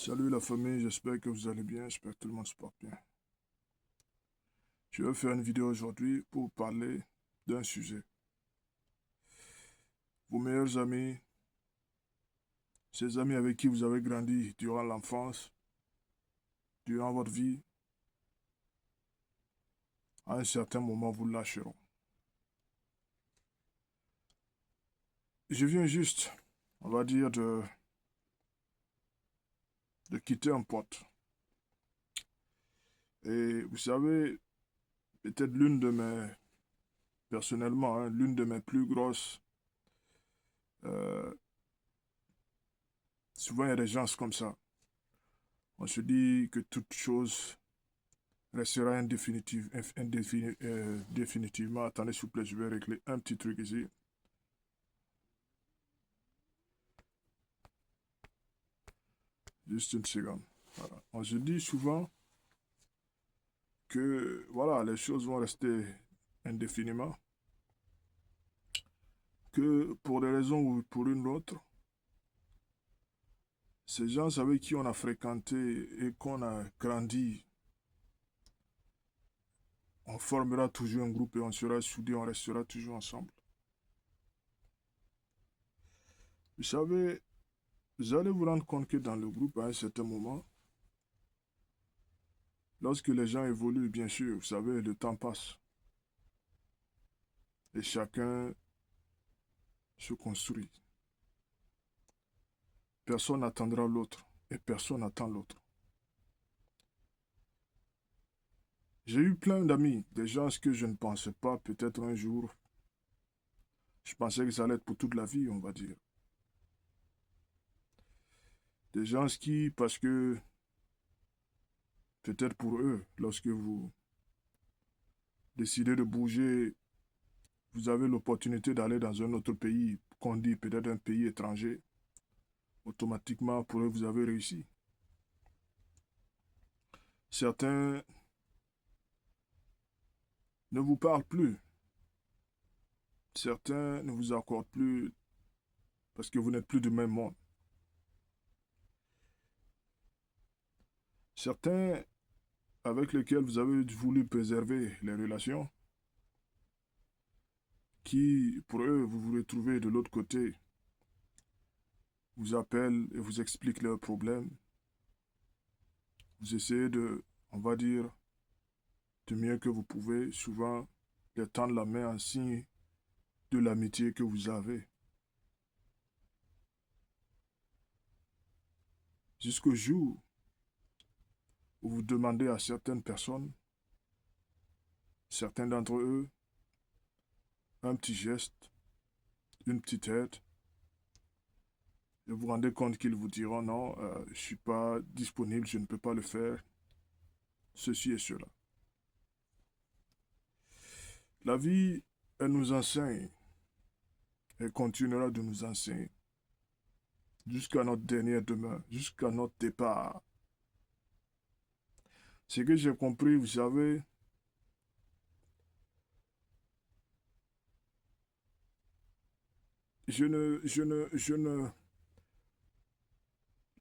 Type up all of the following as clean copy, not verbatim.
Salut la famille, j'espère que vous allez bien, j'espère que tout le monde se porte bien. Je vais faire une vidéo aujourd'hui pour parler d'un sujet. Vos meilleurs amis, ces amis avec qui vous avez grandi durant l'enfance, durant votre vie, à un certain moment vous lâcheront. Je viens juste, on va dire, de quitter un pote. Et vous savez, peut-être personnellement, l'une de mes plus grosses, euh, souvent il y a des gens comme ça. On se dit que toute chose restera définitivement. Attendez, s'il vous plaît, je vais régler un petit truc ici. Juste une seconde. Voilà. On se dit souvent que voilà, les choses vont rester indéfiniment, que pour des raisons ou pour une autre, ces gens avec qui on a fréquenté et qu'on a grandi, on formera toujours un groupe et on sera soudés, on restera toujours ensemble. Vous savez, vous allez vous rendre compte que dans le groupe, à un certain moment, lorsque les gens évoluent, bien sûr, vous savez, le temps passe. Et chacun se construit. Personne n'attendra l'autre et personne n'attend l'autre. J'ai eu plein d'amis, des gens que je ne pensais pas peut-être un jour. Je pensais que ça allait être pour toute la vie, on va dire. Des gens qui, parce que peut-être pour eux, lorsque vous décidez de bouger, vous avez l'opportunité d'aller dans un autre pays, qu'on dit peut-être un pays étranger, automatiquement pour eux, vous avez réussi. Certains ne vous parlent plus. Certains ne vous accordent plus parce que vous n'êtes plus du même monde. Certains avec lesquels vous avez voulu préserver les relations, qui, pour eux, vous vous retrouvez de l'autre côté, vous appellent et vous expliquent leurs problèmes. Vous essayez de, on va dire, du mieux que vous pouvez, souvent, les tendre la main en signe de l'amitié que vous avez. Jusqu'au jour où vous demandez à certaines personnes, certains d'entre eux, un petit geste, une petite aide, et vous vous rendez compte qu'ils vous diront non, je ne suis pas disponible, je ne peux pas le faire, ceci et cela. La vie, elle nous enseigne, elle continuera de nous enseigner jusqu'à notre dernière demeure, jusqu'à notre départ. Ce que j'ai compris, vous savez, je ne,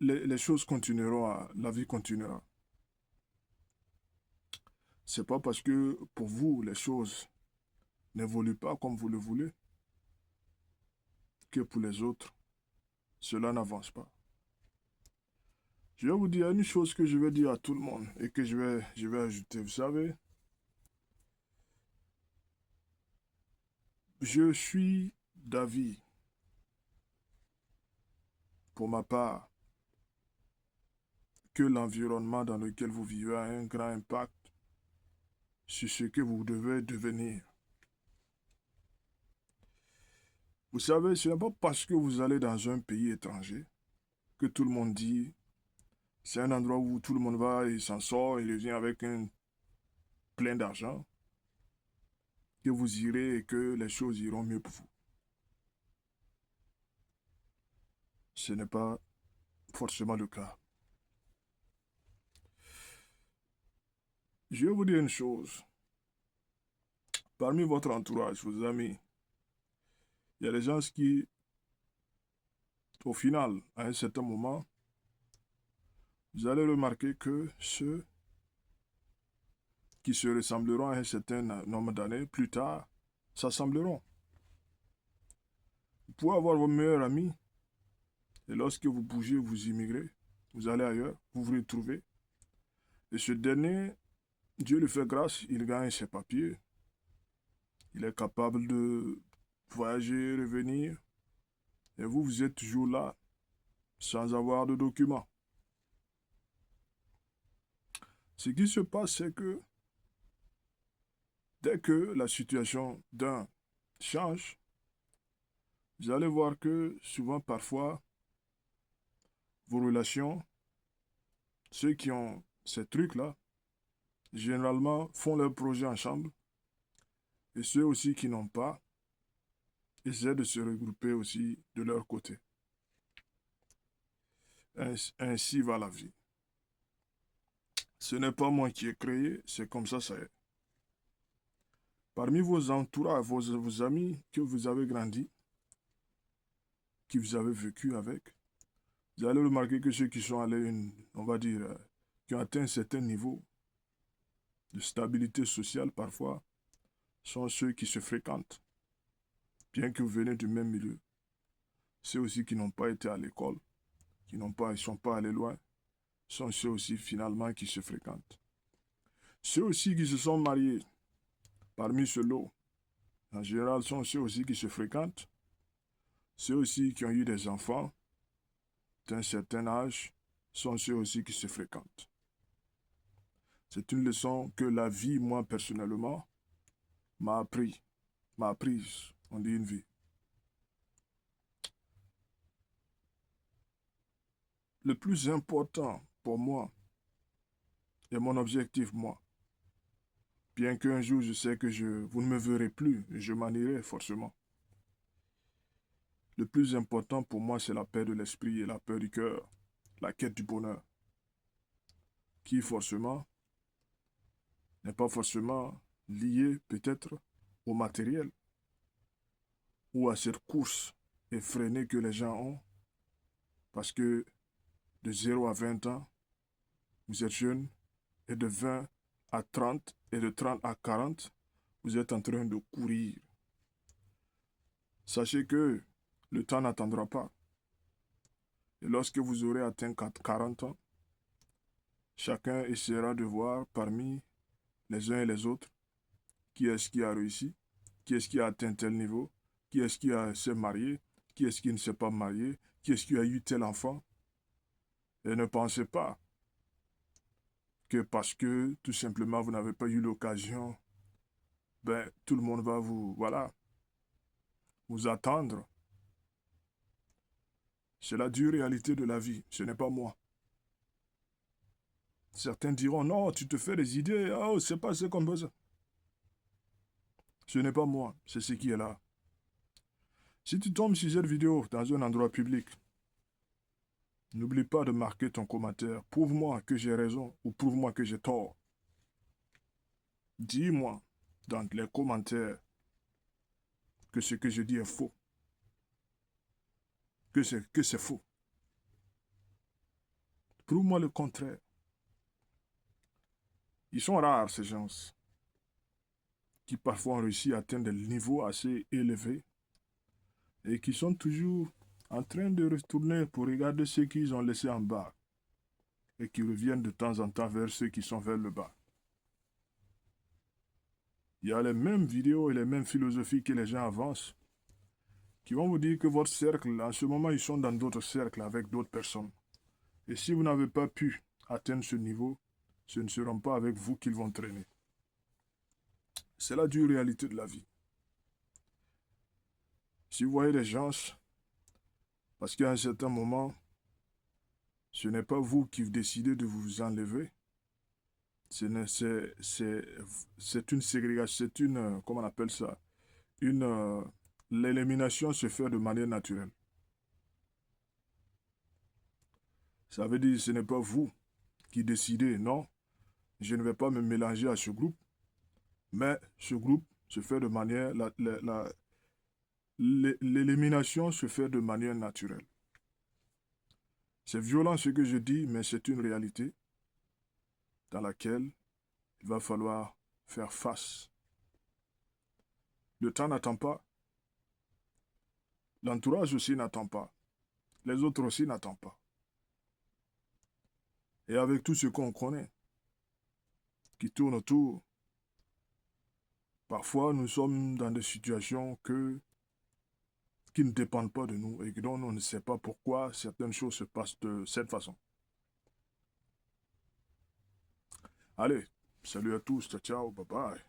les choses continueront, la vie continuera. C'est pas parce que pour vous, les choses n'évoluent pas comme vous le voulez que pour les autres, cela n'avance pas. Je vais vous dire une chose que je vais dire à tout le monde et que je vais ajouter. Vous savez, je suis d'avis, pour ma part, que l'environnement dans lequel vous vivez a un grand impact sur ce que vous devez devenir. Vous savez, ce n'est pas parce que vous allez dans un pays étranger que tout le monde dit c'est un endroit où tout le monde va et s'en sort, il revient avec un plein d'argent, que vous irez et que les choses iront mieux pour vous. Ce n'est pas forcément le cas. Je vais vous dire une chose. Parmi votre entourage, vos amis, il y a des gens qui, au final, à un certain moment, vous allez remarquer que ceux qui se ressembleront à un certain nombre d'années plus tard s'assembleront. Vous pouvez avoir vos meilleurs amis et lorsque vous bougez, vous immigrez, vous allez ailleurs, vous vous retrouvez. Et ce dernier, Dieu lui fait grâce, il gagne ses papiers. Il est capable de voyager, revenir. Et vous, vous êtes toujours là, sans avoir de documents. Ce qui se passe, c'est que dès que la situation d'un change, vous allez voir que souvent, parfois, vos relations, ceux qui ont ces trucs-là, généralement font leurs projets ensemble. Et ceux aussi qui n'ont pas, essaient de se regrouper aussi de leur côté. Ainsi va la vie. Ce n'est pas moi qui ai créé, c'est comme ça est. Parmi vos entourages, vos amis que vous avez grandi, qui vous avez vécu avec, vous allez remarquer que ceux qui sont allés, on va dire, qui ont atteint un certain niveau de stabilité sociale parfois, sont ceux qui se fréquentent, bien que vous venez du même milieu. Ceux aussi qui n'ont pas été à l'école, qui ne sont pas allés loin, sont ceux aussi finalement qui se fréquentent. Ceux aussi qui se sont mariés, parmi ce lot, en général, sont ceux aussi qui se fréquentent, ceux aussi qui ont eu des enfants d'un certain âge, sont ceux aussi qui se fréquentent. C'est une leçon que la vie, moi personnellement, m'a apprise, on dit une vie. Le plus important pour moi, et mon objectif, moi, bien qu'un jour je sais que vous ne me verrez plus, je m'en irai forcément. Le plus important pour moi, c'est la paix de l'esprit et la paix du cœur, la quête du bonheur, qui forcément n'est pas forcément liée peut-être au matériel ou à cette course effrénée que les gens ont, parce que de 0 à 20 ans, vous êtes jeune, et de 20 à 30 et de 30 à 40, vous êtes en train de courir. Sachez que le temps n'attendra pas. Et lorsque vous aurez atteint 40 ans, chacun essaiera de voir parmi les uns et les autres qui est-ce qui a réussi, qui est-ce qui a atteint tel niveau, qui est-ce qui s'est marié, qui est-ce qui ne s'est pas marié, qui est-ce qui a eu tel enfant. Et ne pensez pas que parce que tout simplement vous n'avez pas eu l'occasion, ben tout le monde va vous attendre. C'est la dure réalité de la vie, ce n'est pas moi. Certains diront, non, tu te fais des idées, oh, c'est pas comme ça. Ce n'est pas moi, c'est ce qui est là. Si tu tombes sur cette vidéo dans un endroit public, n'oublie pas de marquer ton commentaire. Prouve-moi que j'ai raison ou prouve-moi que j'ai tort. Dis-moi dans les commentaires que ce que je dis est faux. Que c'est faux. Prouve-moi le contraire. Ils sont rares, ces gens qui parfois ont réussi à atteindre des niveaux assez élevés et qui sont toujours en train de retourner pour regarder ceux qu'ils ont laissés en bas et qui reviennent de temps en temps vers ceux qui sont vers le bas. Il y a les mêmes vidéos et les mêmes philosophies que les gens avancent qui vont vous dire que votre cercle, en ce moment, ils sont dans d'autres cercles avec d'autres personnes. Et si vous n'avez pas pu atteindre ce niveau, ce ne seront pas avec vous qu'ils vont traîner. C'est la dure réalité de la vie. Si vous voyez des gens, parce qu'à un certain moment, ce n'est pas vous qui décidez de vous enlever. C'est une ségrégation, c'est une, comment on appelle ça? L'élimination se fait de manière naturelle. Ça veut dire que ce n'est pas vous qui décidez, non, je ne vais pas me mélanger à ce groupe, mais ce groupe se fait de manière, l'élimination se fait de manière naturelle. C'est violent ce que je dis, mais c'est une réalité dans laquelle il va falloir faire face. Le temps n'attend pas. L'entourage aussi n'attend pas. Les autres aussi n'attendent pas. Et avec tout ce qu'on connaît, qui tourne autour, parfois nous sommes dans des situations qui ne dépendent pas de nous et dont on ne sait pas pourquoi certaines choses se passent de cette façon. Allez, salut à tous, ciao, ciao, bye bye.